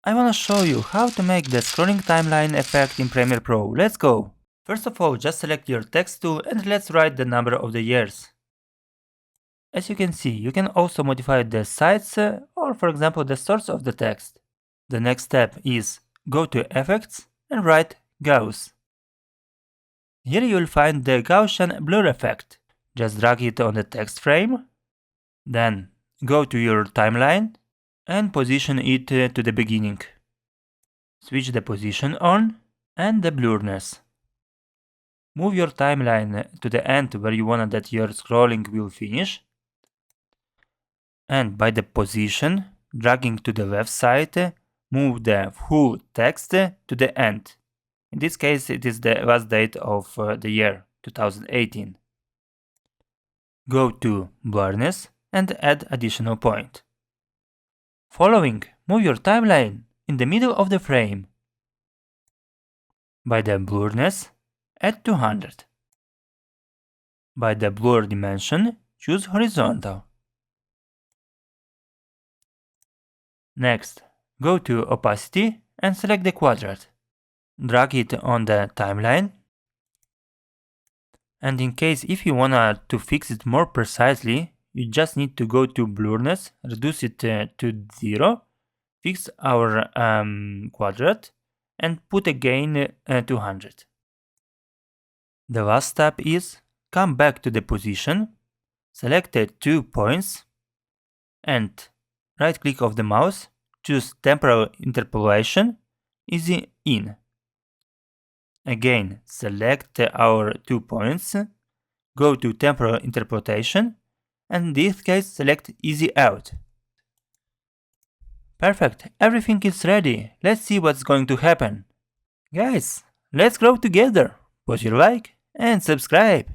I wanna show you how to make the scrolling timeline effect in Premiere Pro. Let's go! First of all, just select your text tool and let's write the number of the years. As you can see, you can also modify the size or for example the source of the text. The next step is go to Effects and write Gauss. Here you will find the Gaussian blur effect. Just drag it on the text frame. Then go to your timeline and position it to the beginning. Switch the position on and the blurriness. Move your timeline to the end where you want that your scrolling will finish. And by the position, dragging to the left side, move the full text to the end. In this case, it is the last date of the year 2018. Go to blurriness and add additional point. Following, move your timeline in the middle of the frame. By the blurriness, add 200. By the blur dimension, choose horizontal. Next, go to opacity and select the quadrant. Drag it on the timeline. And in case if you wanna to fix it more precisely, you just need to go to blurriness, reduce it to 0, fix our quadrant, and put again 200. The last step is come back to the position, select the 2 points, and right click of the mouse, choose temporal interpolation, easy in. Again, select our 2 points, go to temporal interpolation, and in this case select easy out. Perfect, everything is ready. Let's see what's going to happen. Guys, let's grow together. Put your like and subscribe.